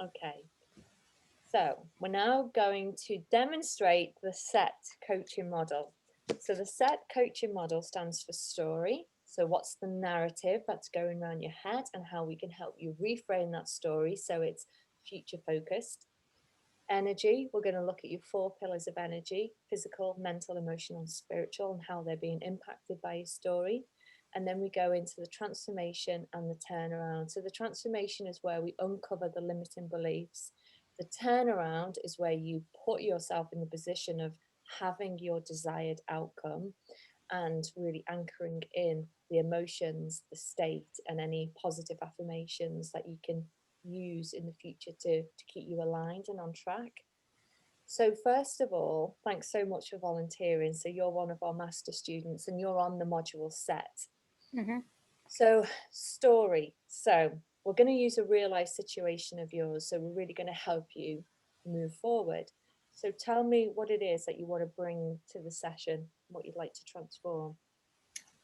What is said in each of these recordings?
Okay. So we're now going to demonstrate the S.E.T. coaching model. So the S.E.T. coaching model stands for story. So what's the narrative that's going around your head and how we can help you reframe that story so it's future focused. Energy, we're going to look at your 4 pillars of energy: physical, mental, emotional, and spiritual, and how they're being impacted by your story. And then we go into the transformation and the turnaround. So the transformation is where we uncover the limiting beliefs. The turnaround is where you put yourself in the position of having your desired outcome and really anchoring in the emotions, the state, and any positive affirmations that you can use in the future to keep you aligned and on track. So first of all, thanks so much for volunteering. So you're one of our master students and you're on the module S.E.T. Mm-hmm. So story. So we're going to use a real life situation of yours. So we're really going to help you move forward. So tell me what it is that you want to bring to the session, what you'd like to transform.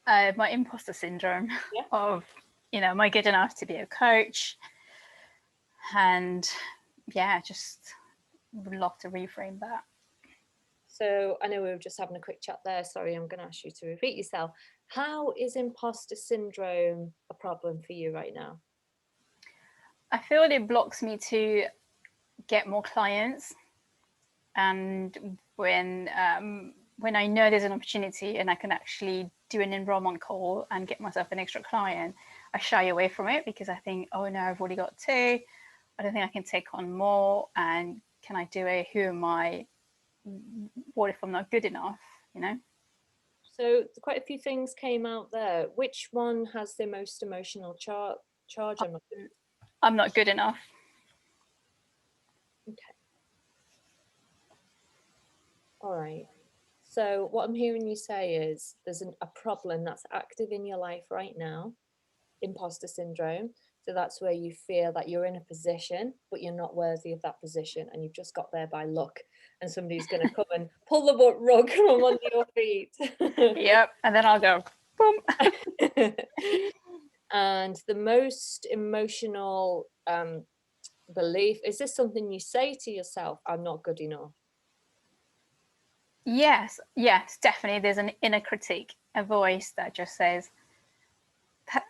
My imposter syndrome Yeah. of, am I good enough to be a coach? And yeah, just would love to reframe that. So I know we were just having a quick chat there. Sorry, I'm going to ask you to repeat yourself. How is imposter syndrome a problem for you right now? I feel it blocks me to get more clients, and when I know there's an opportunity and I can actually do an enrollment call and get myself an extra client, I shy away from it because I think, oh no, I've already got 2. I don't think I can take on more. And can I do it? Who am I? What if I'm not good enough? You know? So quite a few things came out there. Which one has the most emotional charge on it? I'm not good enough. Okay. All right. So what I'm hearing you say is there's a problem that's active in your life right now, imposter syndrome. So that's where you feel that you're in a position, but you're not worthy of that position, and you've just got there by luck, and somebody's going to come and pull the rug from under your feet. Yep. And then I'll go, boom. And the most emotional belief, is this something you say to yourself? I'm not good enough. Yes, definitely. There's an inner critique, a voice that just says,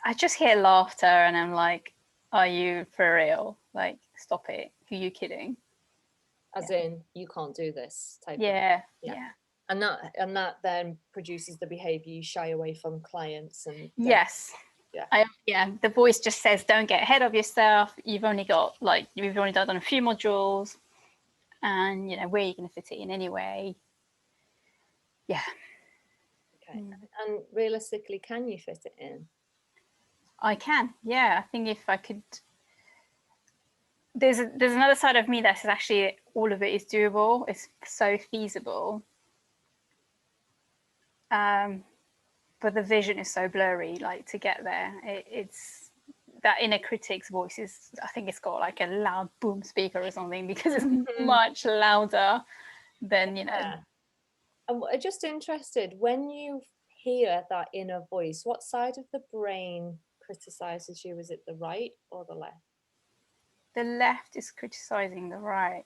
I just hear laughter and I'm like, are you for real? Like, stop it. Who are you kidding? As in, you can't do this type of. Yeah, Yeah. yeah. And that then produces the behavior. You shy away from clients and don't. Yes. Yeah. The voice just says, don't get ahead of yourself. You've only done a few modules, and where are you going to fit it in anyway? Yeah. Okay. And realistically, can you fit it in? I can. Yeah, I think if I could. There's another side of me that says actually all of it is doable. It's so feasible. But the vision is so blurry. Like to get there, it's that inner critic's voice is. I think it's got like a loud boom speaker or something because it's much louder than Yeah. I'm just interested, when you hear that inner voice, what side of the brain criticizes you? Is it the right or the left? the left is criticizing the right.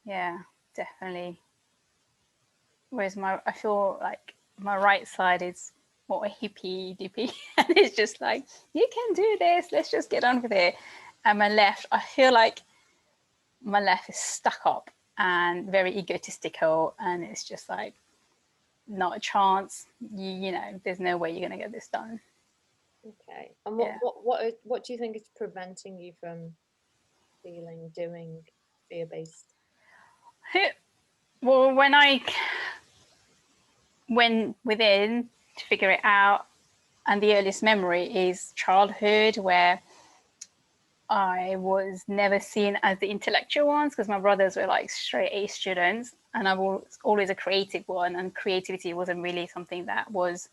Yeah, definitely. Whereas I feel like my right side is more hippie dippy, and it's just like, you can do this. Let's just get on with it. And my left, I feel like my left is stuck up and very egotistical, and it's just like, not a chance. There's no way you're gonna get this done. Okay. And Yeah. what do you think is preventing you from doing fear-based? Well, when I went within to figure it out, and the earliest memory is childhood, where I was never seen as the intellectual ones because my brothers were like straight A students, and I was always a creative one, and creativity wasn't really something that was,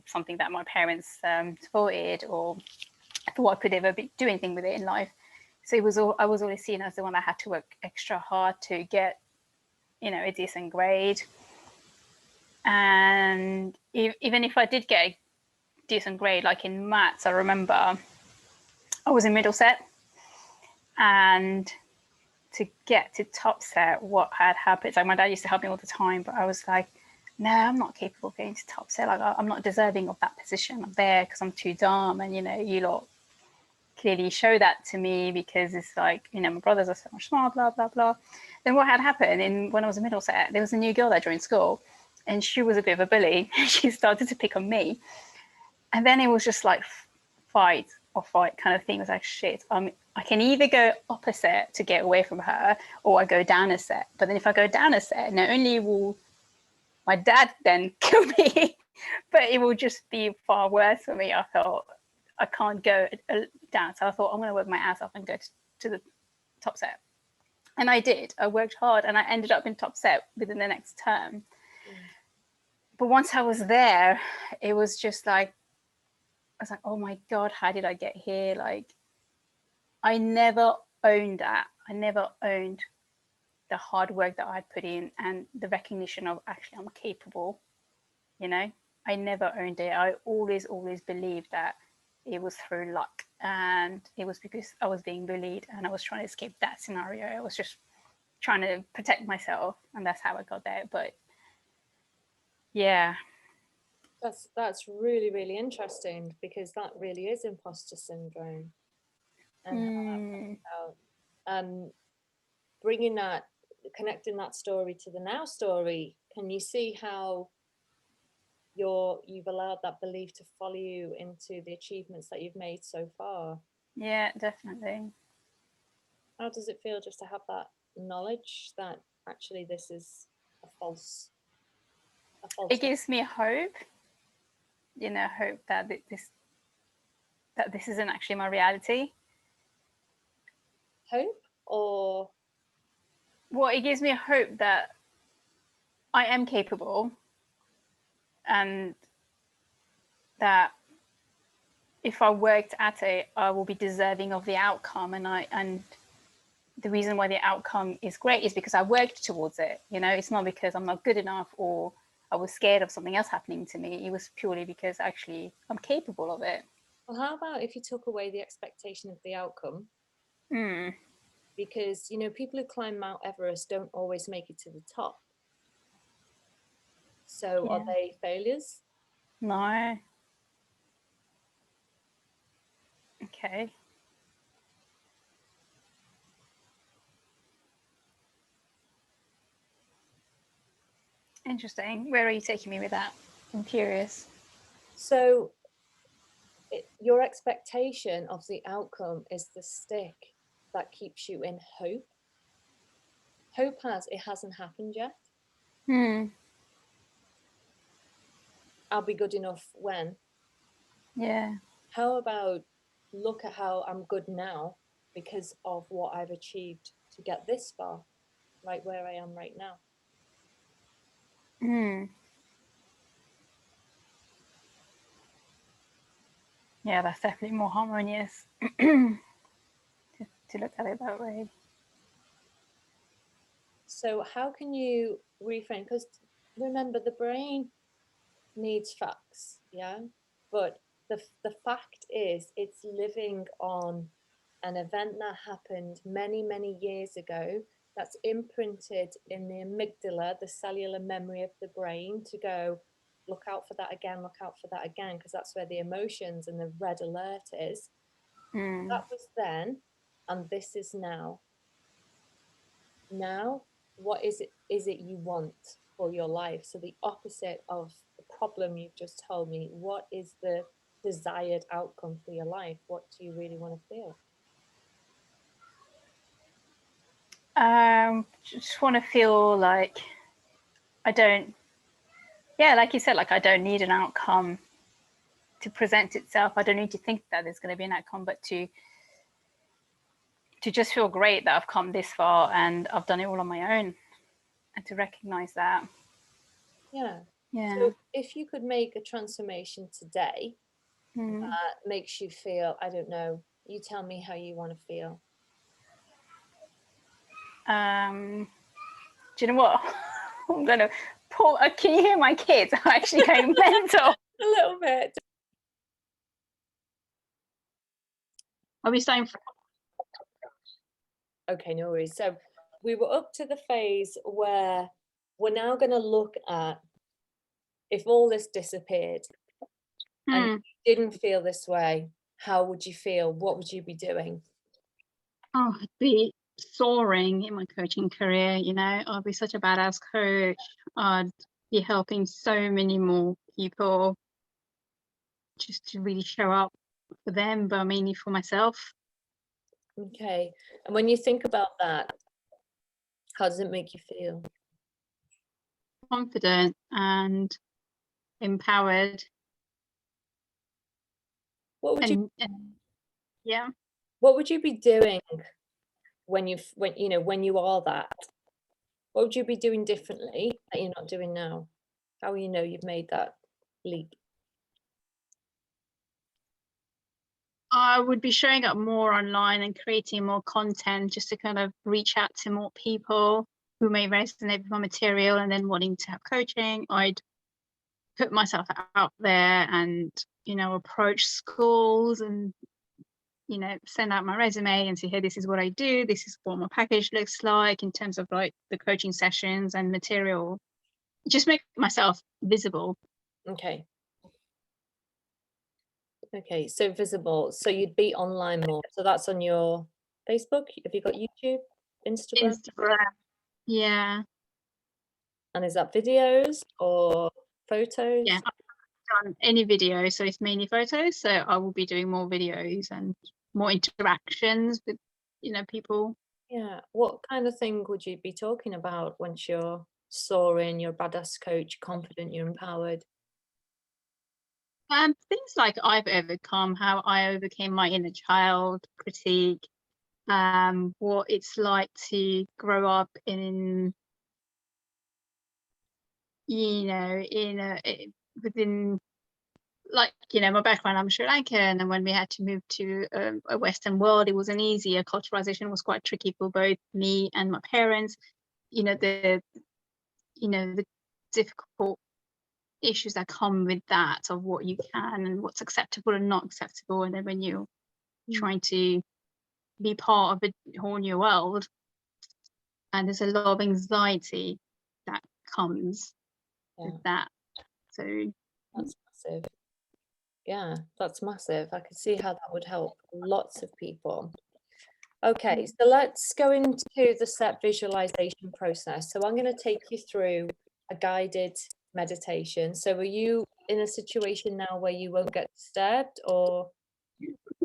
something that my parents supported or thought I could ever do anything with it in life. So I was always seen as the one that had to work extra hard to get, a decent grade. And even if I did get a decent grade, like in maths, I remember I was in Middlesex, And to get to top set, what had happened, like my dad used to help me all the time, but I was like, no, I'm not capable of getting to top set. Like, I'm not deserving of that position. I'm there because I'm too dumb. And, you know, you lot clearly show that to me because it's like, you know, my brothers are so much smart, blah, blah, blah. Then what had happened when I was in middle set, there was a new girl that joined school and she was a bit of a bully. She started to pick on me. And then it was just like fight or fight kind of thing. It was like, shit, I can either go up a set to get away from her or I go down a set. But then if I go down a set, not only will my dad then kill me, but it will just be far worse for me. I felt I can't go down. So I thought I'm going to work my ass off and go to the top set. And I did. I worked hard and I ended up in top set within the next term. But once I was there, it was just like, I was like, oh my God, how did I get here? Like, I never owned that. I never owned the hard work that I'd put in and the recognition of actually I'm capable, you know? I never owned it. I always believed that it was through luck and it was because I was being bullied and I was trying to escape that scenario. I was just trying to protect myself and that's how I got there. But yeah. That's really, really interesting because that really is imposter syndrome. And bringing that, connecting that story to the now story, can you see how you've allowed that belief to follow you into the achievements that you've made so far? Yeah, definitely. How does it feel just to have that knowledge that actually this is a false it gives me hope, you know, hope that this isn't actually my reality. Hope? Or well, it gives me hope that I am capable and that if I worked at it, I will be deserving of the outcome. And the reason why the outcome is great is because I worked towards it. You know, it's not because I'm not good enough or I was scared of something else happening to me. It was purely because actually I'm capable of it. well, how about if you took away the expectation of the outcome? Mm. Because, you know, people who climb Mount Everest don't always make it to the top. So are they failures? No. Okay. Interesting. Where are you taking me with that? I'm curious. So your expectation of the outcome is the stick that keeps you in hope. Hope it hasn't happened yet. I'll be good enough when. Yeah. How about look at how I'm good now because of what I've achieved to get this far, right where I am right now. Yeah, that's definitely more harmonious to look at it that way. So how can you reframe? Because remember, the brain needs facts, yeah, but the fact is it's living on an event that happened many years ago that's imprinted in the amygdala, the cellular memory of the brain, to go look out for that again, look out for that again, because that's where the emotions and the red alert is. That was then, and this is now. Now, what is it you want for your life? So the opposite of the problem you've just told me, what is the desired outcome for your life? What do you really want to feel? Just want to feel like I don't, yeah, like you said, like I don't need an outcome to present itself. I don't need to think that there's going to be an outcome, but to just feel great that I've come this far and I've done it all on my own, and to recognize that. Yeah. Yeah. So if you could make a transformation today that makes you feel, I don't know, you tell me how you want to feel. Do you know what? I'm gonna pull. Can you hear my kids? I'm actually going mental. A little bit. Are we starting? Okay, no worries. So we were up to the phase where we're now going to look at if all this disappeared and Hmm. you didn't feel this way, how would you feel? What would you be doing? Oh, I'd be soaring in my coaching career, I'd be such a badass coach. I'd be helping so many more people just to really show up for them, but mainly for myself. Okay. And when you think about that, how does it make you feel? Confident and empowered. What would you And yeah. what would you be doing when you are that? What would you be doing differently that you're not doing now? How will you know you've made that leap? I would be showing up more online and creating more content just to kind of reach out to more people who may resonate with my material and then wanting to have coaching. I'd put myself out there and, approach schools and, send out my resume and say, hey, this is what I do. This is what my package looks like in terms of like the coaching sessions and material. Just make myself visible. Okay. Okay, so visible. So you'd be online more. So that's on your Facebook. Have you got YouTube, Instagram? Instagram. Yeah. And is that videos or Yeah. photos? Done any video, so it's mainly photos. So I will be doing more videos and more interactions with, people. Yeah. What kind of thing would you be talking about once you're soaring, you're a badass coach, confident, you're empowered? Things like I've overcome, how I overcame my inner child critique, what it's like to grow up in, within, like, my background, I'm Sri Lankan, and when we had to move to a Western world, it wasn't easy. Culturalization was quite tricky for both me and my parents. The the difficult issues that come with that, of what you can and what's acceptable and not acceptable, and then when you're trying to be part of a whole new world, and there's a lot of anxiety that comes Yeah, with that. So that's massive. Yeah, that's massive. I could see how that would help lots of people. Okay, so let's go into the set visualization process. So I'm going to take you through a guided meditation. So are you in a situation now where you won't get disturbed or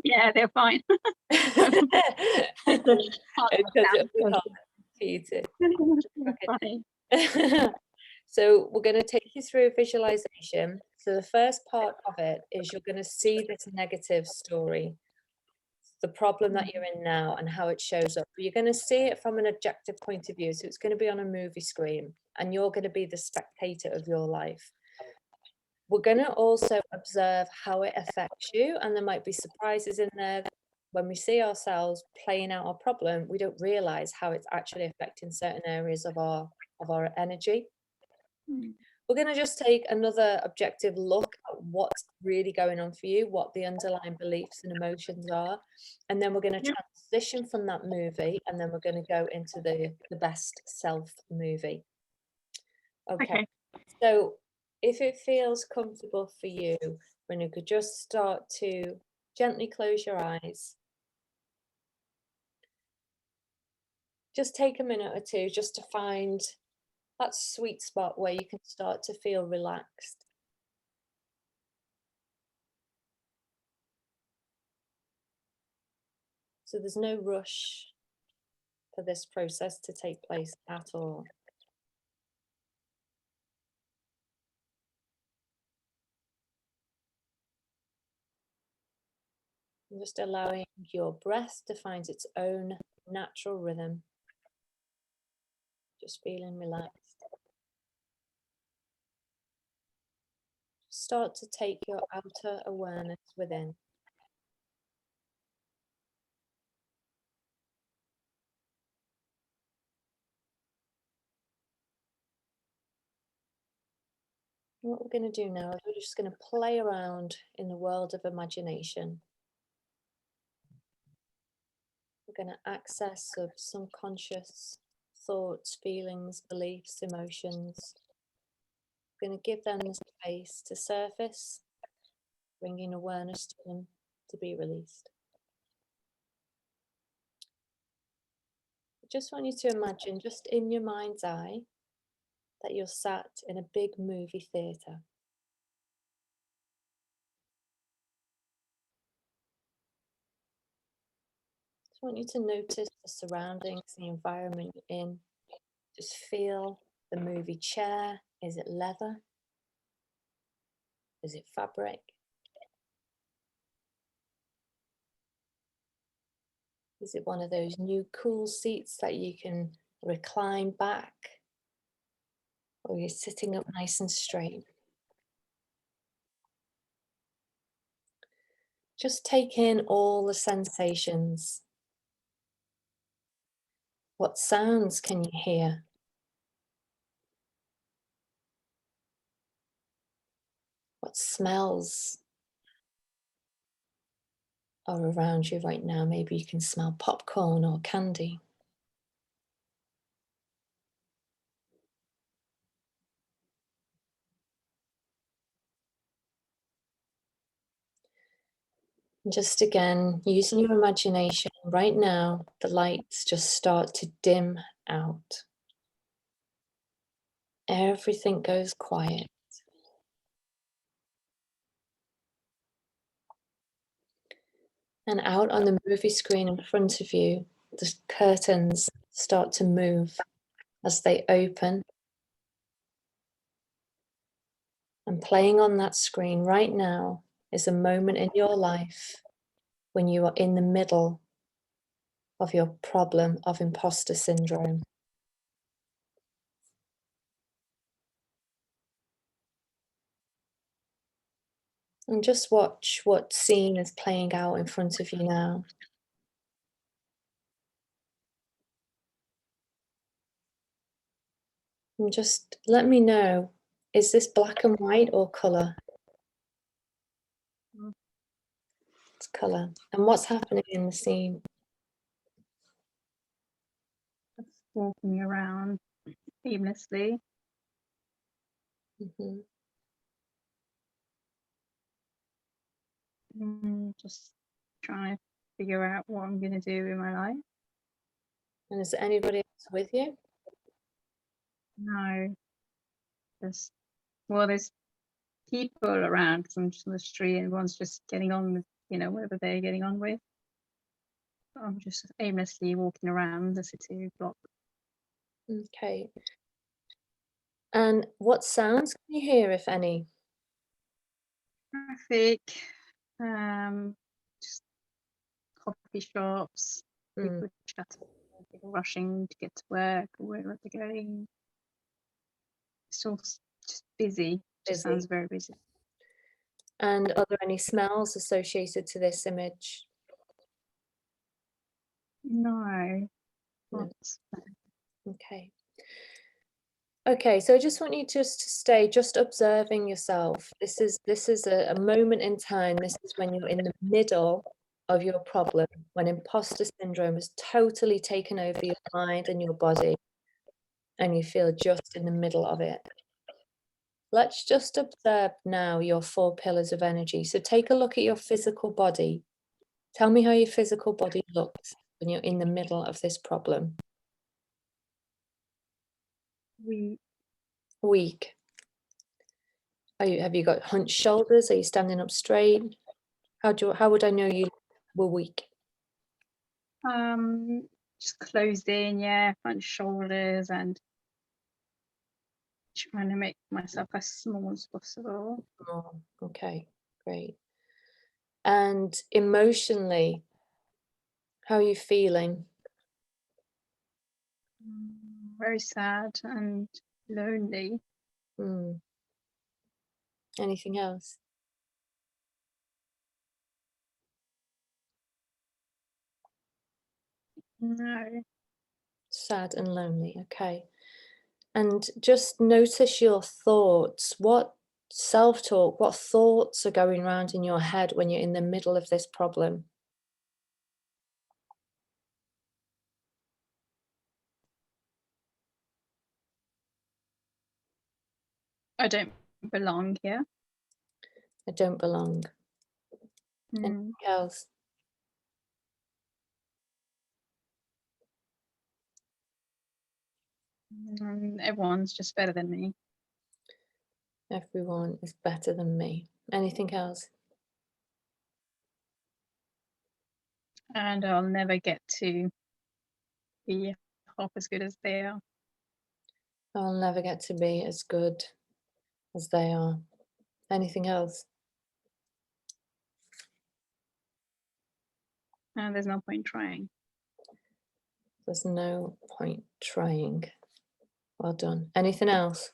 yeah, they're fine. because it'll be hard for you to So we're going to take you through a visualization. So the first part of it is you're going to see this negative story, the problem that you're in now and how it shows up. But you're going to see it from an objective point of view. So it's going to be on a movie screen and you're going to be the spectator of your life. We're going to also observe how it affects you, and there might be surprises in there. When we see ourselves playing out our problem, we don't realize how it's actually affecting certain areas of our energy. We're going to just take another objective look at what's really going on for you, what the underlying beliefs and emotions are. And then we're going to Yep. transition from that movie and then we're going to go into the best self movie. Okay. Okay. So if it feels comfortable for you, when you could just start to gently close your eyes. Just take a minute or two just to find that sweet spot where you can start to feel relaxed. So there's no rush for this process to take place at all. And just allowing your breath to find its own natural rhythm. Just feeling relaxed. Start to take your outer awareness within. And what we're going to do now is we're just going to play around in the world of imagination. We're going to access of subconscious thoughts, feelings, beliefs, emotions. We're going to give them the space to surface, bringing awareness to them to be released. I just want you to imagine, just in your mind's eye, that you're sat in a big movie theatre. I want you to notice the surroundings, the environment you're in. Just feel the movie chair. Is it leather? Is it fabric? Is it one of those new cool seats that you can recline back? Or you're sitting up nice and straight? Just take in all the sensations. What sounds can you hear? What smells are around you right now? Maybe you can smell popcorn or candy. And just again, using your imagination, right now, the lights just start to dim out. Everything goes quiet. And out on the movie screen in front of you, the curtains start to move as they open. And playing on that screen right now is a moment in your life when you are in the middle of your problem of imposter syndrome. And just watch what scene is playing out in front of you now. And just let me know, is this black and white or colour? It's colour. And what's happening in the scene? Just walking around aimlessly. Mhm. Just trying to figure out what I'm going to do in my life. And is there anybody else with you? No, there's people around from the street, and everyone's just getting on with, whatever they're getting on with. I'm just aimlessly walking around the city block. Okay. And what sounds can you hear, if any? Traffic, just coffee shops, Mm, people chatting, people rushing to get to work or wherever they're going. It's all just busy. Just busy. sounds very busy. And are there any smells associated to this image? No, No. not. Okay. Okay, so I just want you just to stay just observing yourself. This is a moment in time. This is when you're in the middle of your problem, when imposter syndrome has totally taken over your mind and your body, and you feel just in the middle of it. Let's just observe now your 4 pillars of energy. So take a look at your physical body. Tell me how your physical body looks when you're in the middle of this problem. We Weak. Have you got hunched shoulders? Are you standing up straight? How would I know you were weak? just closed in, yeah, front shoulders, and trying to make myself as small as possible. Oh, okay, great. And emotionally, how are you feeling? Very sad and lonely. Hmm. Anything else? No. Sad and lonely, okay. And just notice your thoughts. What self-talk, what thoughts are going around in your head when you're in the middle of this problem? I don't belong here. I don't belong. Anything else? Everyone's just better than me. Everyone is better than me. Anything else? And I'll never get to be half as good as they are. I'll never get to be as good as they are. Anything else? And there's no point trying. There's no point trying. Well done. Anything else?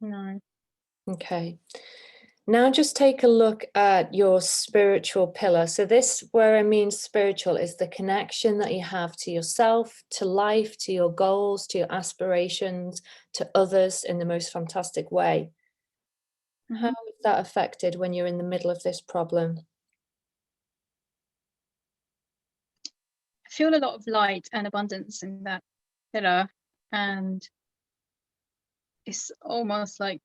No. Okay. Now just take a look at your spiritual pillar. So this, where I mean spiritual, is the connection that you have to yourself, to life, to your goals, to your aspirations, to others in the most fantastic way. How is that affected when you're in the middle of this problem? I feel a lot of light and abundance in that pillar, and it's almost like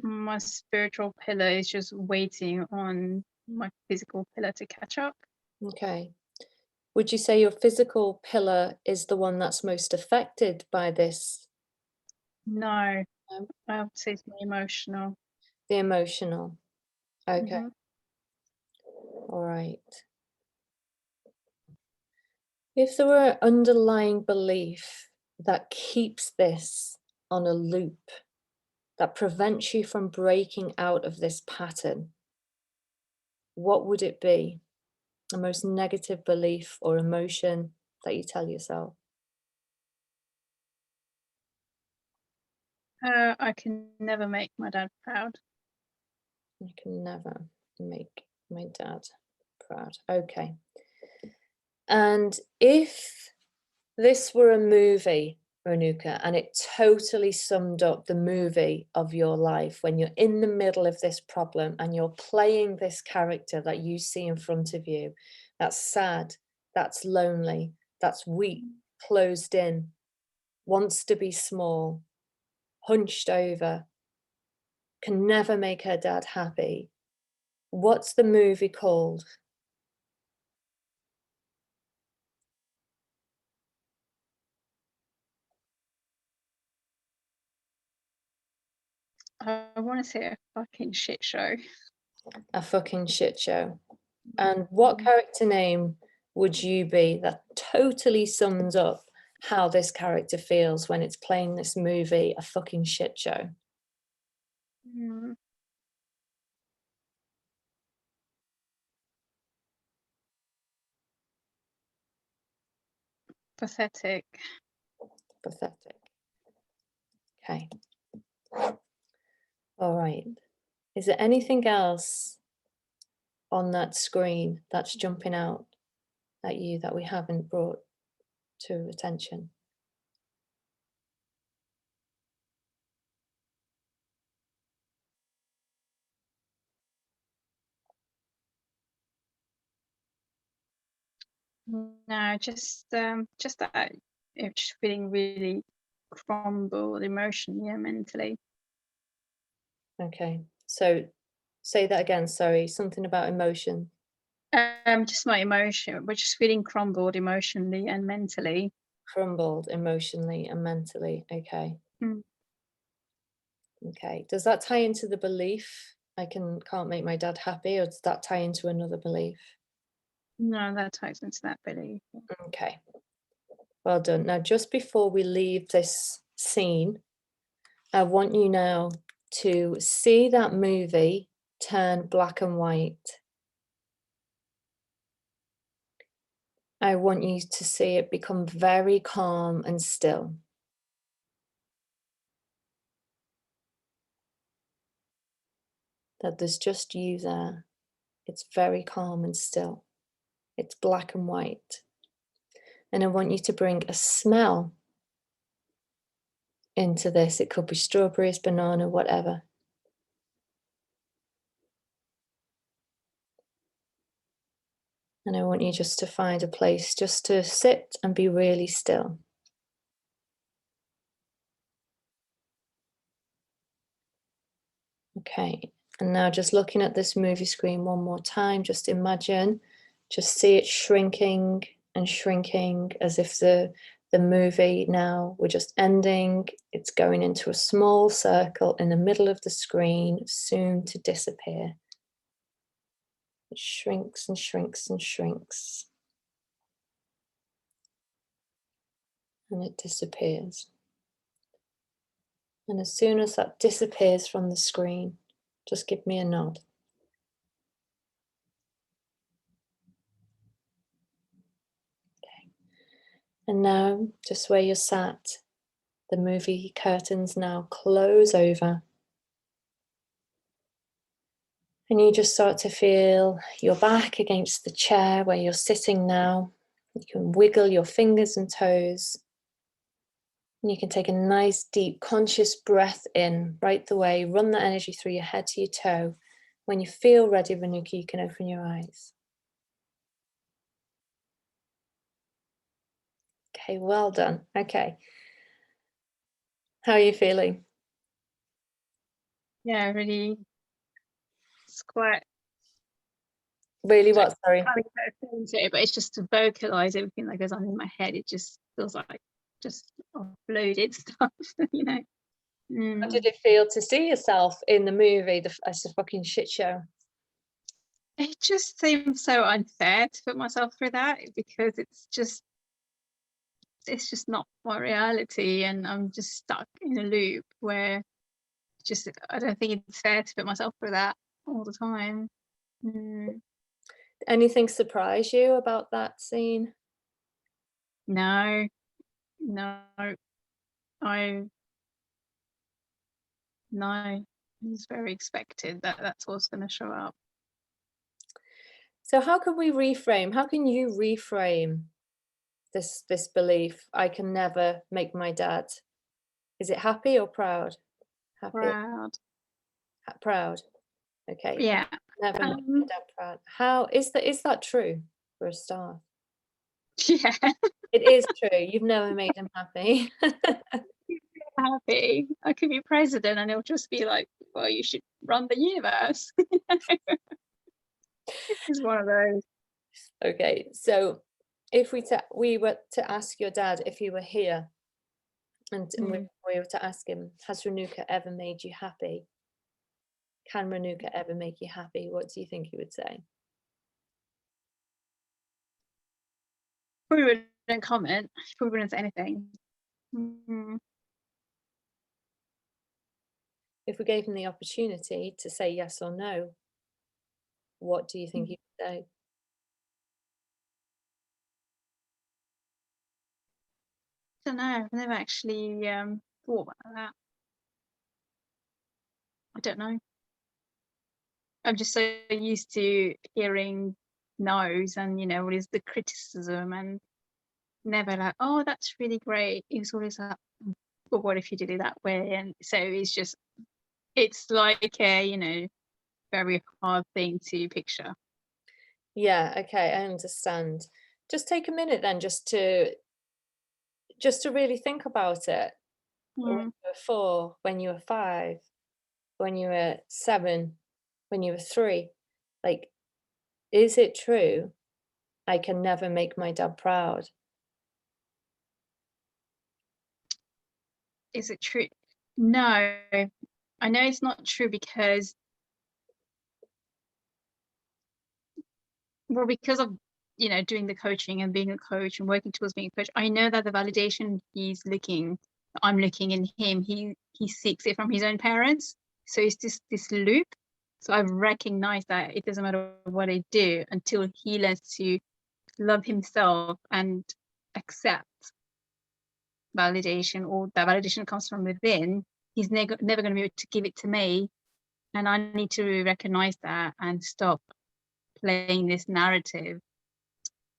my spiritual pillar is just waiting on my physical pillar to catch up. Okay. Would you say your physical pillar is the one that's most affected by this? No, Um, I would say it's my emotional. The emotional. Okay. Mhm. All right. If there were an underlying belief that keeps this on a loop, that prevents you from breaking out of this pattern, what would it be? The most negative belief or emotion that you tell yourself? I can never make my dad proud. I can never make my dad proud. Okay. And if this were a movie, Renuka, and it totally summed up the movie of your life when you're in the middle of this problem and you're playing this character that you see in front of you, that's sad, that's lonely, that's weak, closed in, wants to be small, hunched over, can never make her dad happy. What's the movie called? I want to say a fucking shit show. A fucking shit show. And what character name would you be that totally sums up how this character feels when it's playing this movie, a fucking shit show? Mm, pathetic. Pathetic. Okay. All right. Is there anything else on that screen that's jumping out at you that we haven't brought to attention? No, just that it's just feeling really crumbled emotionally and mentally. Okay. So say that again. Sorry. Something about emotion. Just my emotion. We're just feeling crumbled emotionally and mentally. Crumbled emotionally and mentally. Okay. Mm. Okay. Does that tie into the belief can't make my dad happy, or does that tie into another belief? No, that ties into that belief. Okay. Well done. Now, just before we leave this scene, I want you now to see that movie turn black and white. I want you to see it become very calm and still. That there's just you there. It's very calm and still. It's black and white. And I want you to bring a smell into this. It could be strawberries, banana, whatever. And I want you just to find a place just to sit and be really still. Okay, and now just looking at this movie screen one more time, just imagine, just see it shrinking and shrinking as if the movie now we're just ending. It's going into a small circle in the middle of the screen, soon to disappear. It shrinks and shrinks and shrinks. And it disappears. And as soon as that disappears from the screen, just give me a nod. Okay. And now, just where you're sat, the movie curtains now close over. And you just start to feel your back against the chair where you're sitting now. You can wiggle your fingers and toes. And you can take a nice, deep, conscious breath in right the way. Run that energy through your head to your toe. When you feel ready, Renuka, you can open your eyes. Okay, well done. Okay. How are you feeling? Yeah, really. It's quite. Really what? Sorry. Can't put a into it, but it's just to vocalize everything that goes on in my head. It just feels like just offloaded stuff, you know. How did it feel to see yourself in the movie? It's a fucking shit show. It just seems so unfair to put myself through that because it's just not my reality, and I'm just stuck in a loop where just I don't think it's fair to put myself through that all the time. Anything surprise you about that scene? No, I no, it's very expected that that's what's going to show up. So how can we reframe? How can you reframe this belief? I can never make my dad. Is it happy or proud? Happy, Proud. proud. Okay. Yeah. Never make my dad proud. How is that? Is that true for a start? Yeah. It is true. You've never made him happy. Happy. I could be president and it'll just be like, well, you should run the universe. It's one of those. Okay, so if we were to ask your dad if he were here, and we were to ask him, has Renuka ever made you happy? Can Renuka ever make you happy? What do you think he would say? Probably wouldn't comment. Probably wouldn't say anything. If we gave him the opportunity to say yes or no, what do you think he would say? I don't know. I've never actually thought about that. I don't know. I'm just so used to hearing no's and, what is the criticism, and never like, oh, that's really great. It was always like, but what if you did it that way? And so it's like a, very hard thing to picture. Yeah, okay, I understand. Just take a minute then, just to really think about it. When you were 4, when you were 5, when you were 7, when you were 3, like, is it true I can never make my dad proud? Is it true? No, I know it's not true because, well, because of doing the coaching and being a coach and working towards being a coach, I know that the validation I'm looking in him, he seeks it from his own parents. So it's this loop. So I've recognized that it doesn't matter what I do until he learns to love himself and accept validation, or that validation comes from within. He's never going to be able to give it to me, and I need to recognize that and stop playing this narrative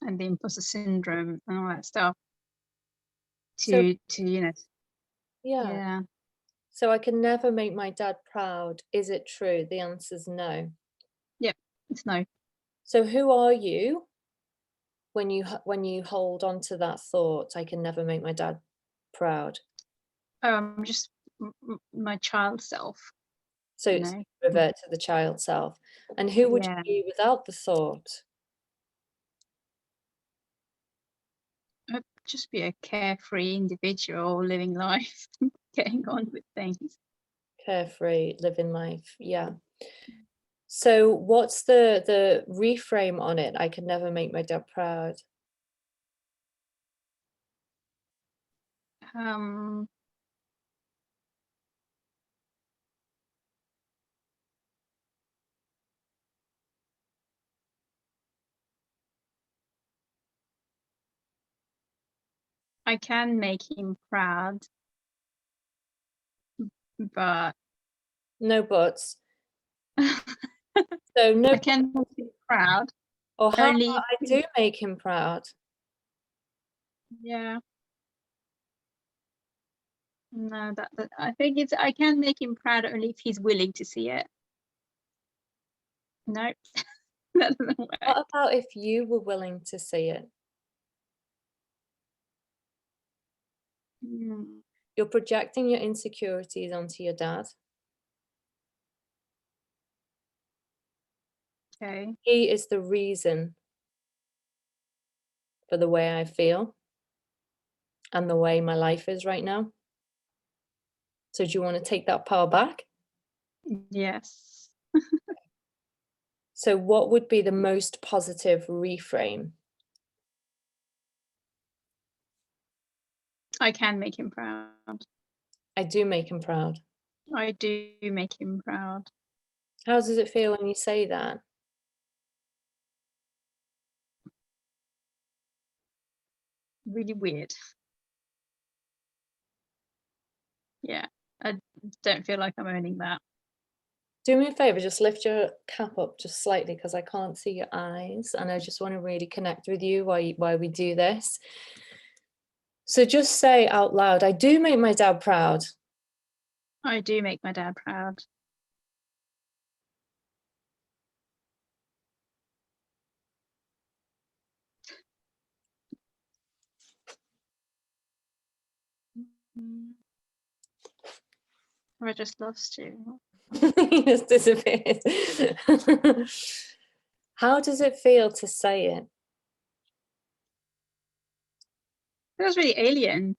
and the imposter syndrome and all that stuff So to yeah. yeah. So I can never make my dad proud. Is it true? The answer's no. Yep, it's no. So who are you when you hold on to that thought, I can never make my dad proud? Just my child self. So you it's know. revert to the child self. And who would Yeah, you be without the thought? I'd just be a carefree individual living life, getting on with things. Carefree, living life. Yeah. So what's the reframe on it? I could never make my dad proud. Um, I can make him proud, but No buts. So no I can make him proud or how about only. I do make him proud? Yeah, no, that I think it's I can make him proud only if he's willing to see it. No, that doesn't work. What about if you were willing to see it? Mm, You're projecting your insecurities onto your dad. okay. He is the reason for the way I feel and the way my life is right now. So do you want to take that power back? Yes, So what would be the most positive reframe? I can make him proud. I do make him proud. I do make him proud. How does it feel when you say that? Really weird. Yeah, I don't feel like I'm owning that. Do me a favor, just lift your cap up just slightly because I can't see your eyes and I just want to really connect with you while we do this. So just say out loud, I do make my dad proud. I do make my dad proud. Mm, I just lost you. He just disappeared. How does it feel to say it? That was really alien.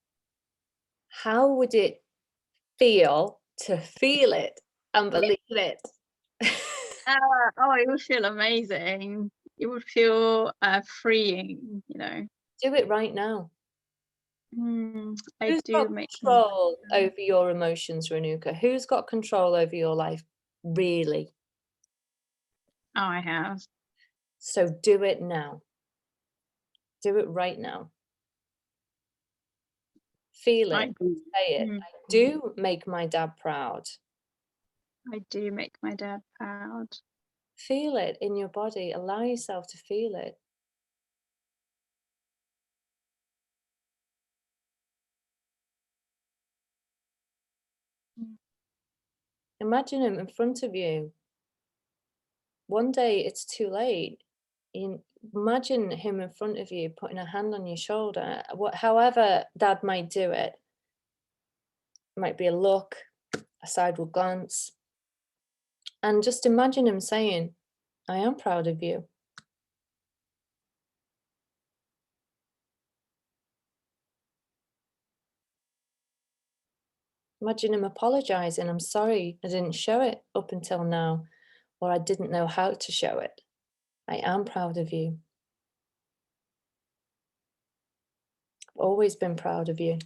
How would it feel to feel it and believe it? Oh, it would feel amazing. It would feel freeing, you know. Do it right now. I Who's do got make him control over your emotions, Renuka? Who's got control over your life, really? Oh, I have. So do it now. Do it right now. Feel I it. do. Say it. Mm, I do make my dad proud. I do make my dad proud. Feel it in your body. Allow yourself to feel it. Mm. Imagine him in front of you. One day it's too late. Imagine him in front of you, putting a hand on your shoulder. However, dad might do it. It might be a look, a sideward glance, and just imagine him saying, I am proud of you. Imagine him apologizing. I'm sorry I didn't show it up until now, or I didn't know how to show it. I am proud of you. I've always been proud of you.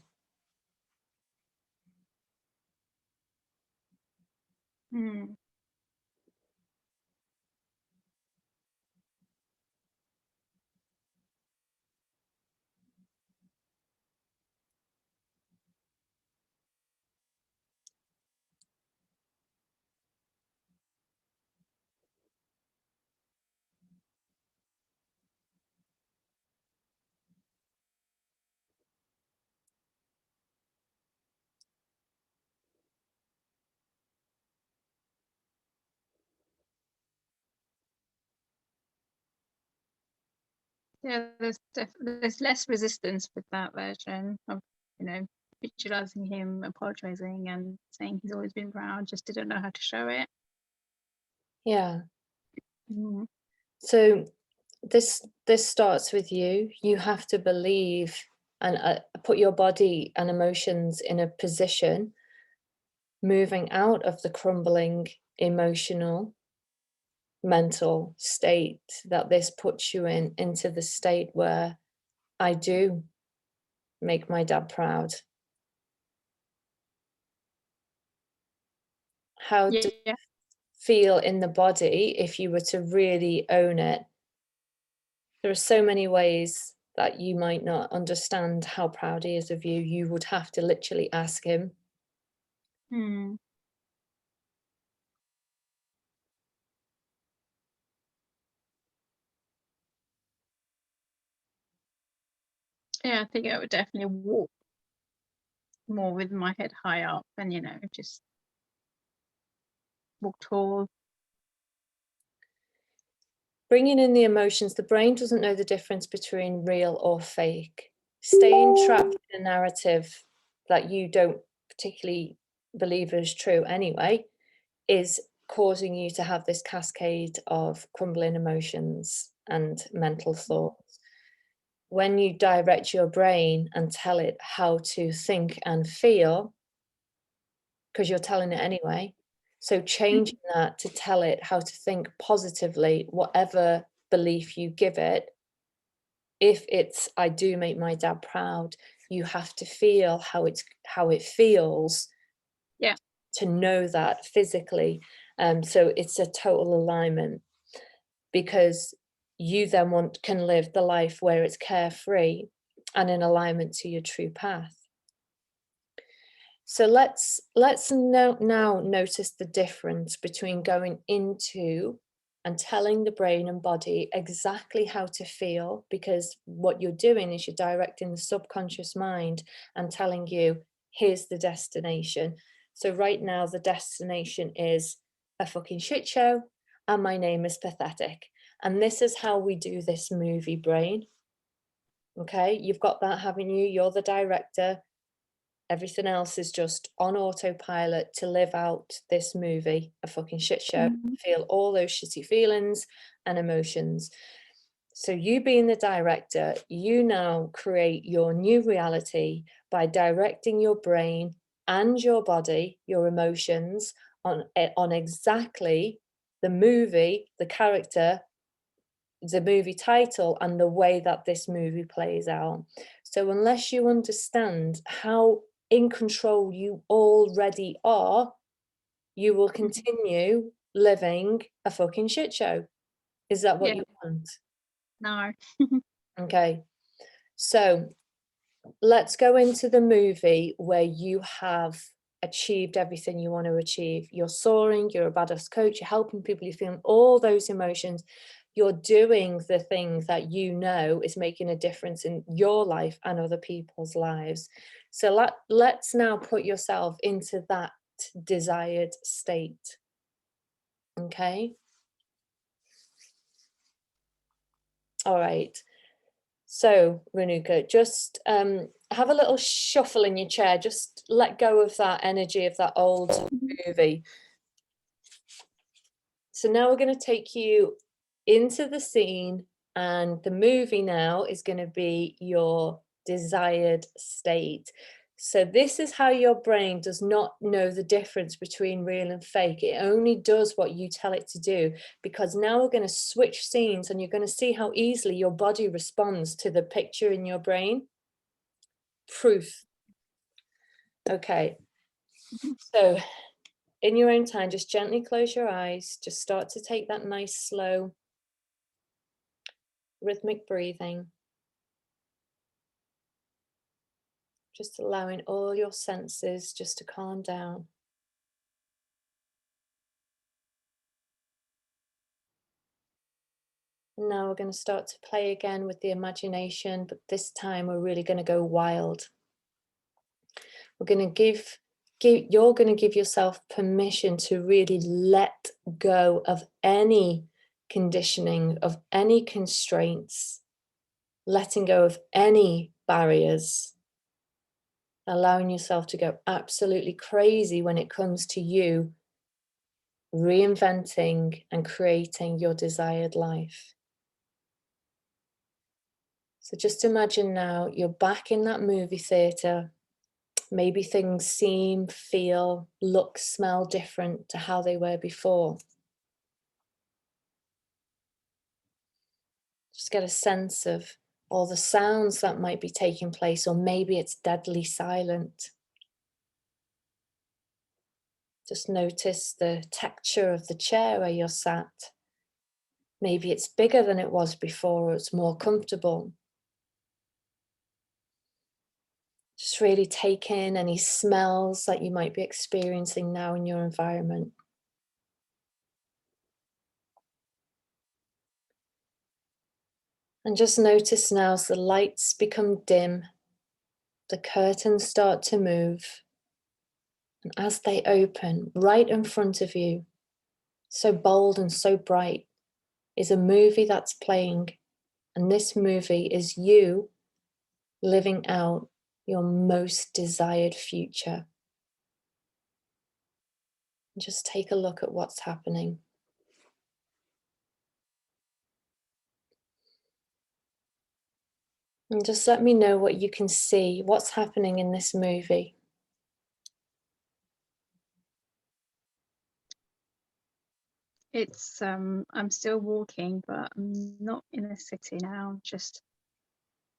Mm. Yeah, there's less resistance with that version of, you know, visualizing him apologizing and saying he's always been proud, just didn't know how to show it. Yeah. Mm. So this starts with you. You have to believe and put your body and emotions in a position, moving out of the crumbling emotional, mental state that this puts you in, into the state where I do make my dad proud. How does it Yeah. feel in the body if you were to really own it? There are so many ways that you might not understand how proud he is of you. You would have to literally ask him. Mm. Yeah, I think I would definitely walk more with my head high up and, just walk tall. Bringing in the emotions, the brain doesn't know the difference between real or fake. Staying trapped in a narrative that you don't particularly believe is true anyway is causing you to have this cascade of crumbling emotions and mental thoughts. When you direct your brain and tell it how to think and feel, because you're telling it anyway, so changing that to tell it how to think positively, whatever belief you give it, if it's I do make my dad proud, you have to feel how it feels Yeah. to know that physically. So it's a total alignment, because you then can live the life where it's carefree and in alignment to your true path. So let's now notice the difference between going into and telling the brain and body exactly how to feel, because what you're doing is you're directing the subconscious mind and telling you, here's the destination. So right now the destination is a fucking shit show and my name is pathetic. And this is how we do this movie, brain. Okay, you've got that, haven't you? You're the director. Everything else is just on autopilot to live out this movie, a fucking shit show, Mhm. feel all those shitty feelings and emotions. So you being the director, you now create your new reality by directing your brain and your body, your emotions on exactly the movie, the character, the movie title, and the way that this movie plays out. So unless you understand how in control you already are, you will continue living a fucking shit show. Is that what Yeah. you want? No. Okay. So let's go into the movie where you have achieved everything you want to achieve. You're soaring, you're a badass coach, you're helping people, you're feeling all those emotions. You're doing the thing that you know is making a difference in your life and other people's lives. So let's now put yourself into that desired state. Okay. All right. So, Renuka, just have a little shuffle in your chair. Just let go of that energy of that old movie. So now we're going to take you into the scene, and the movie now is going to be your desired state. So this is how your brain does not know the difference between real and fake. It only does what you tell it to do, because now we're going to switch scenes and you're going to see how easily your body responds to the picture in your brain. Proof. Okay. So in your own time, just gently close your eyes. Just start to take that nice, slow, rhythmic breathing. Just allowing all your senses just to calm down. And now we're going to start to play again with the imagination, but this time we're really going to go wild. We're going to you're going to give yourself permission to really let go of any conditioning, of any constraints, letting go of any barriers. allowing yourself to go absolutely crazy when it comes to you reinventing and creating your desired life. So just imagine now you're back in that movie theatre. Maybe things seem, feel, look, smell different to how they were before. Just get a sense of all the sounds that might be taking place, or maybe it's deadly silent. Just notice the texture of the chair where you're sat. Maybe it's bigger than it was before, or it's more comfortable. Just really take in any smells that you might be experiencing now in your environment. And just notice now as the lights become dim, the curtains start to move, and as they open, right in front of you, so bold and so bright, is a movie that's playing. And this movie is you living out your most desired future. And just take a look at what's happening. And just let me know what you can see, what's happening in this movie. It's I'm still walking, but I'm not in a city now, just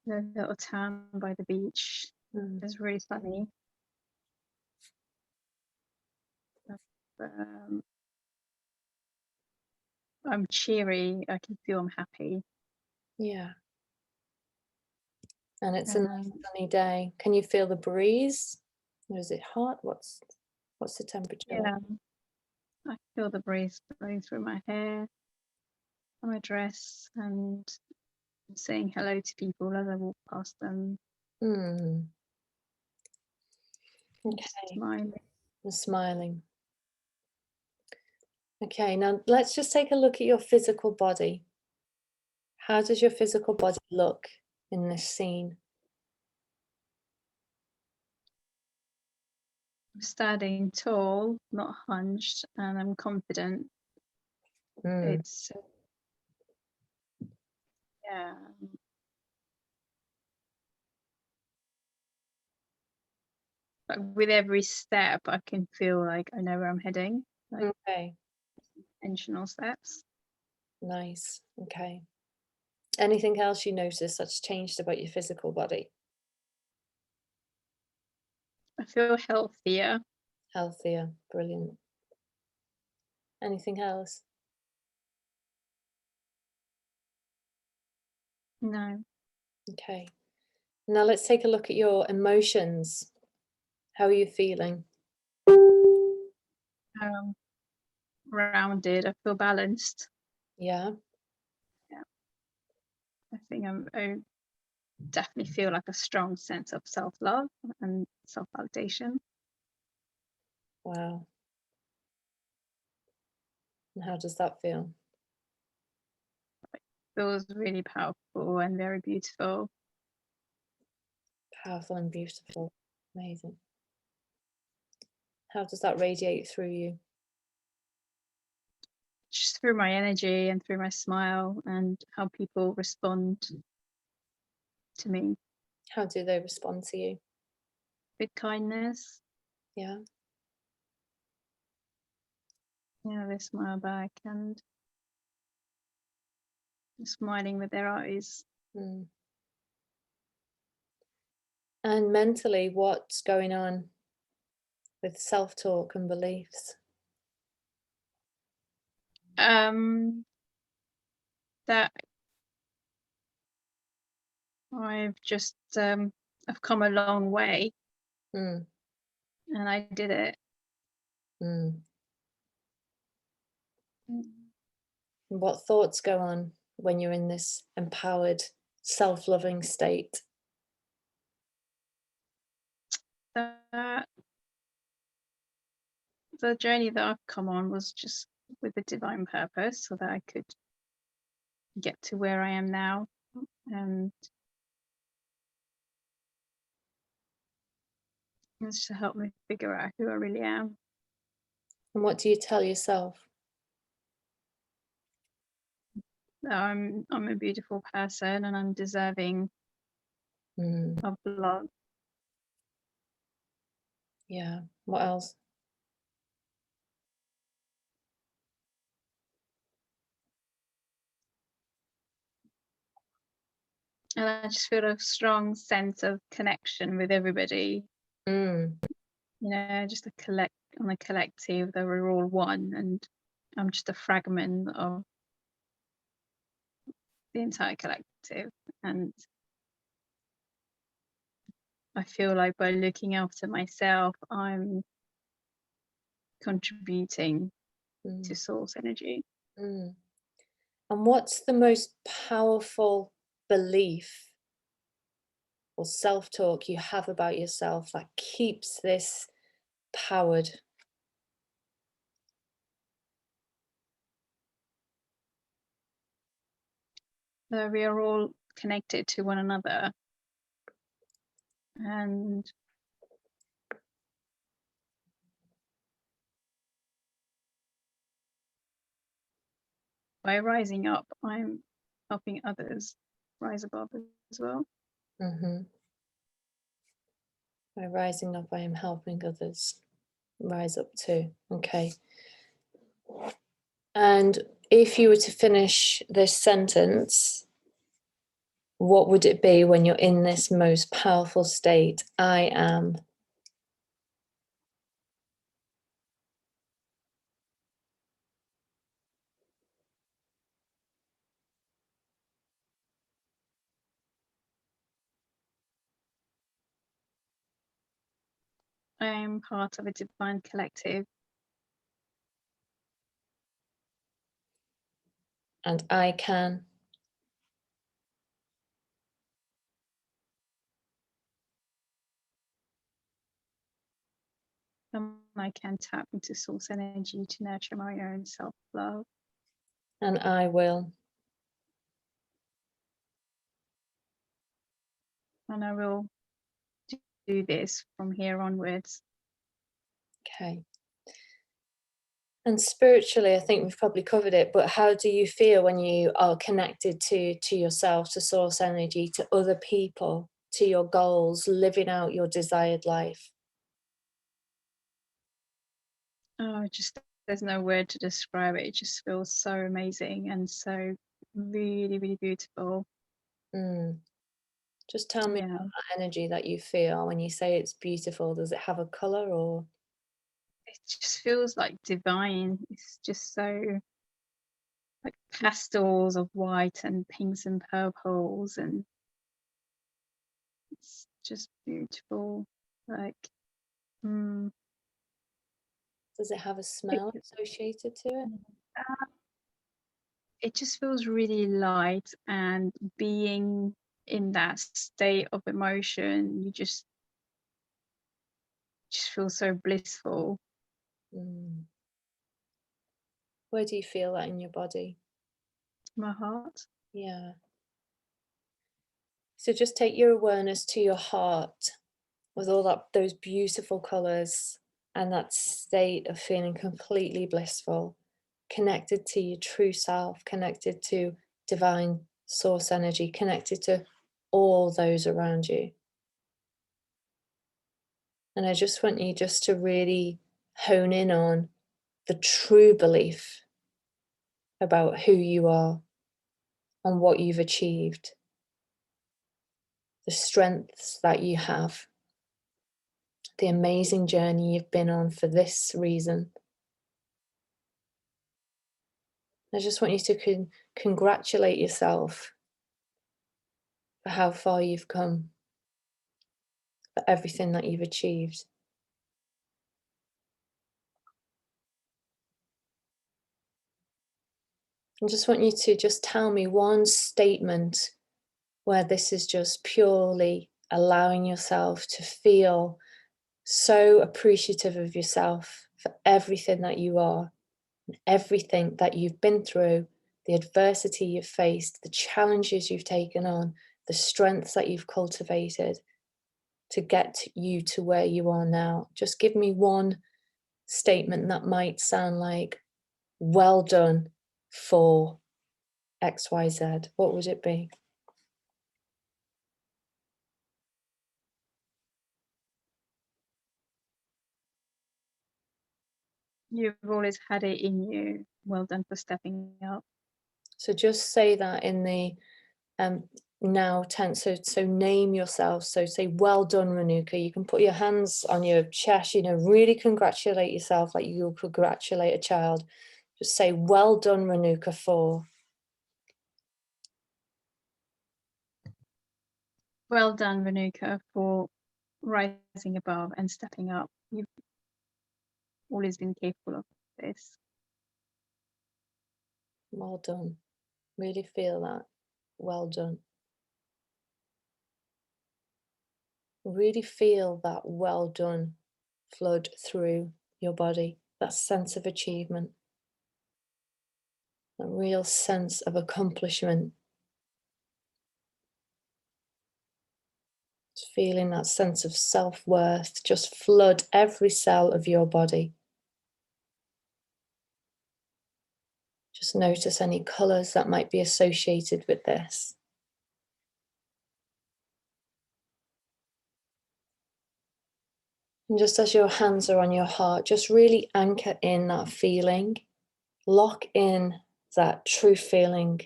in a little town by the beach. Mm, It's really sunny. Um, I'm cheery. I can feel I'm happy. yeah. And it's a nice Um, sunny day. Can you feel the breeze? Or is it hot? What's the temperature like? yeah, I feel the breeze blowing through my hair, on my dress, and saying hello to people as I walk past them, Hmm. and Okay. smiling. I'm smiling. Okay, now let's just take a look at your physical body. How does your physical body look in this scene? I'm standing tall, not hunched, and I'm confident. Mm, It's yeah, like with every step, I can feel like I know where I'm heading, like okay, intentional steps. nice. Okay. Anything else you notice that's changed about your physical body? I feel healthier. Healthier, brilliant. Anything else? No, Okay. Now let's take a look at your emotions. How are you feeling? um, rounded. I feel balanced. Yeah. Yeah, I think I definitely feel like a strong sense of self-love and self-validation. Wow. And how does that feel? Feels really powerful and very beautiful. Powerful and beautiful. Amazing. How does that radiate through you? Just through my energy and through my smile and how people respond to me How do they respond to you? with kindness. Yeah. Yeah, they smile back and smiling with their eyes. Mm. And mentally, what's going on with self-talk and beliefs? Um, that I've just I've come a long way Mm. and I did it. Mm. Mm. And what thoughts go on when you're in this empowered, self-loving state? That the journey that I've come on was just with a divine purpose so that I could get to where I am now. And It's to help me figure out who I really am. And what do you tell yourself? That I'm a beautiful person and I'm deserving Mm, of love. yeah. What else? And I just feel a strong sense of connection with everybody. Mm, Just on a collective that we're all one, and I'm just a fragment of the entire collective. And I feel like by looking after myself, I'm contributing mm, to source energy. mm. And what's the most powerful belief or self talk you have about yourself that keeps this powered? So we are all connected to one another, and by rising up, I'm helping others rise above as well. Hmm. By rising up, I am helping others rise up too. Okay. And if you were to finish this sentence, what would it be when you're in this most powerful state? I am. I'm part of a divine collective, And I can. and I can tap into source energy to nurture my own self love. And I will. And I will do this from here onwards. Okay. And spiritually, I think we've probably covered it, but how do you feel when you are connected to yourself, to source energy, to other people, to your goals, living out your desired life? Oh, just there's no word to describe it. It just feels so amazing and so really, really beautiful. Mm. Just tell me Yeah, about that energy that you feel when you say it's beautiful. Does it have a color or? it just feels like divine. It's just so like pastels of white and pinks and purples, and it's just beautiful. Like, mm, Does it have a it, smell associated to it? it just feels really light, and being in that state of emotion, you just feel so blissful. Mm. Where do you feel that in your body? My heart. Yeah. So just take your awareness to your heart with all those beautiful colors and that state of feeling completely blissful, connected to your true self, connected to divine source energy, connected to all those around you. And I just want you just to really hone in on the true belief about who you are and what you've achieved, the strengths that you have, the amazing journey you've been on for this reason. I just want you to congratulate yourself for how far you've come, for everything that you've achieved. I just want you to just tell me one statement where this is just purely allowing yourself to feel so appreciative of yourself for everything that you are, and everything that you've been through, the adversity you've faced, the challenges you've taken on, the strengths that you've cultivated. to get you to where you are now? Just give me one statement that might sound like, well done for XYZ. What would it be? You've always had it in you. Well done for stepping up. So just say that in the now tense. So name yourself. So say, well done, Renuka. You can put your hands on your chest, really congratulate yourself like you'll congratulate a child. Just say, well done, Renuka, for. Well done, Renuka, for rising above and stepping up. You've always been capable of this. Well done. Really feel that. Well done. Really feel that well done flood through your body, that sense of achievement, a real sense of accomplishment. Just feeling that sense of self-worth just flood every cell of your body. Just notice any colours that might be associated with this. And just as your hands are on your heart, just really anchor in that feeling. Lock in that true feeling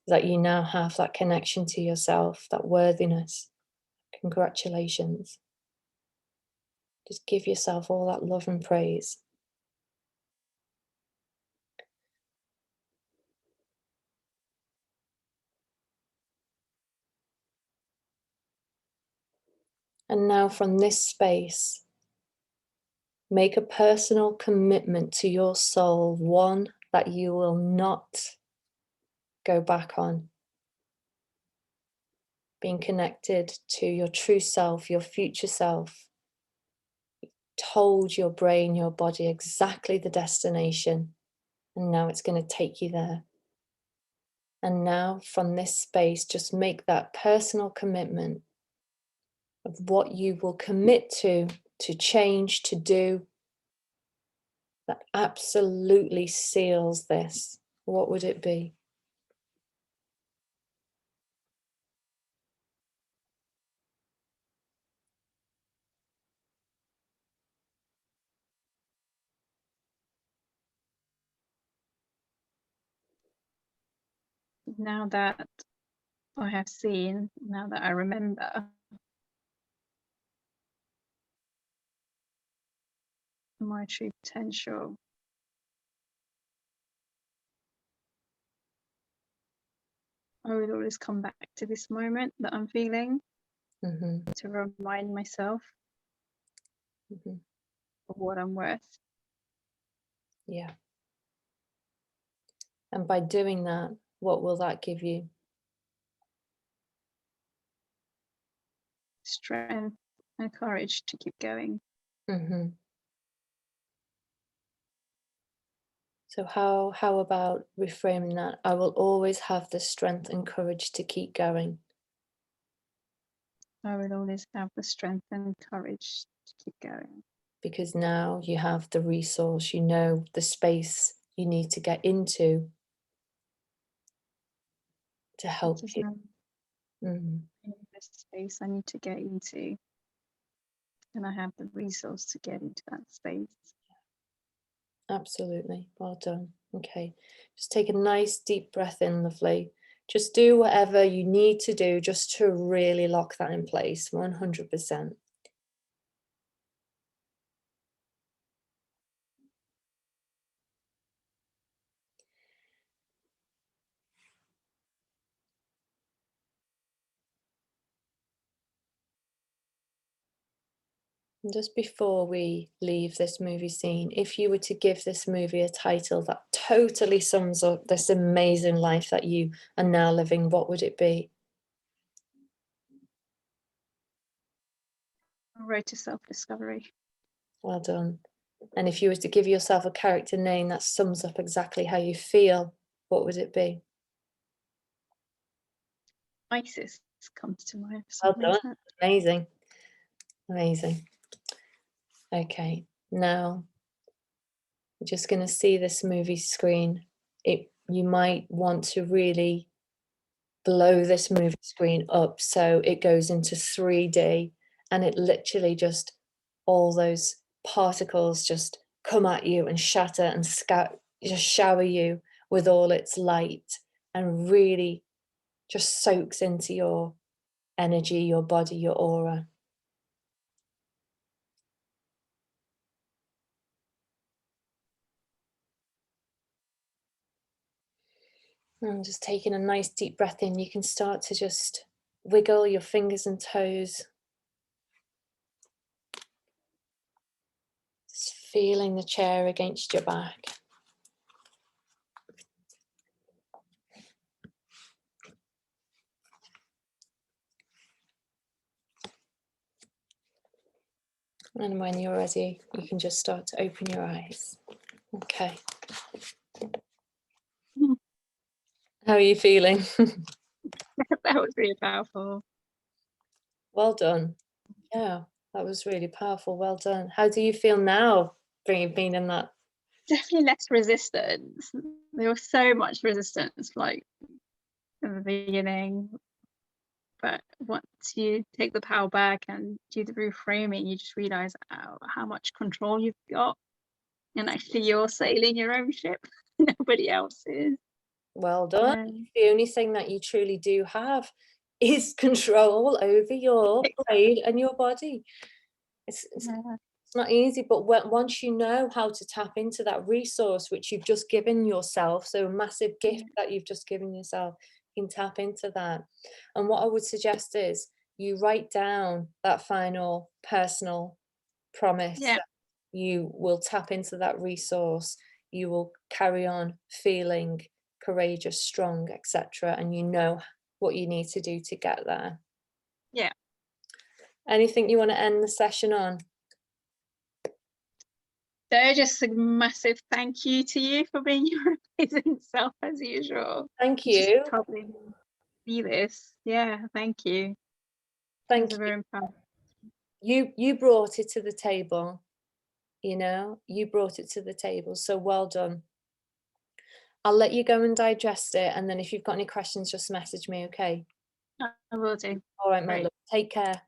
that you now have, that connection to yourself, that worthiness. Congratulations. Just give yourself all that love and praise. And now from this space, make a personal commitment to your soul, one that you will not go back on. Being connected to your true self, your future self, told your brain, your body exactly the destination, and now it's going to take you there. And now from this space, just make that personal commitment of what you will commit to change, to do, that absolutely seals this. What would it be? Now that I have seen, now that I remember, my true potential, I will always come back to this moment that I'm feeling to remind myself of what I'm worth. Yeah. And by doing that, what will that give you? Strength and courage to keep going. So how about reframing that? I will always have the strength and courage to keep going. I will always have the strength and courage to keep going. Because now you have the resource, you know the space you need to get into to help you. In the space I need to get into, and I have the resource to get into that space. Absolutely. Well done. Okay. Just take a nice deep breath in, lovely. Just do whatever you need to do just to really lock that in place, 100%. And just before we leave this movie scene, if you were to give this movie a title that totally sums up this amazing life that you are now living, what would it be? Road to self-discovery. Well done. And if you were to give yourself a character name that sums up exactly how you feel, what would it be? Isis comes to mind for Well some done. reason. Amazing. Amazing. Okay, now we're just going to see this movie screen. You might want to really blow this movie screen up so it goes into 3D, and it literally just, all those particles just come at you and shatter and just shower you with all its light, and really just soaks into your energy, your body, your aura. And just taking a nice deep breath in, you can start to just wiggle your fingers and toes. Just feeling the chair against your back. And when you're ready, you can just start to open your eyes. Okay. How are you feeling? That was really powerful. Well done. Yeah, that was really powerful. Well done. How do you feel now, being in that? Definitely less resistance. There was so much resistance, like in the beginning, but once you take the power back and do the reframing, you just realize how much control you've got, and actually you're sailing your own ship. Nobody else is. Well done. The only thing that you truly do have is control over your brain and your body. It's not easy, but once you know how to tap into that resource which you've just given yourself, so a massive gift that you've just given yourself, you can tap into that. And what I would suggest is you write down that final personal promise that you will tap into that resource, you will carry on feeling courageous, strong, etc., and you know what you need to do to get there. Yeah. Anything you want to end the session on? So just a massive thank you to you for being your amazing self as usual. Thank Just you. probably be this. Yeah, thank you. Thank you. Very powerful. You brought it to the table, you know, you brought it to the table, so well done. I'll let you go and digest it, and then if you've got any questions, just message me, okay? I will do. All right, my Great. love. Take care.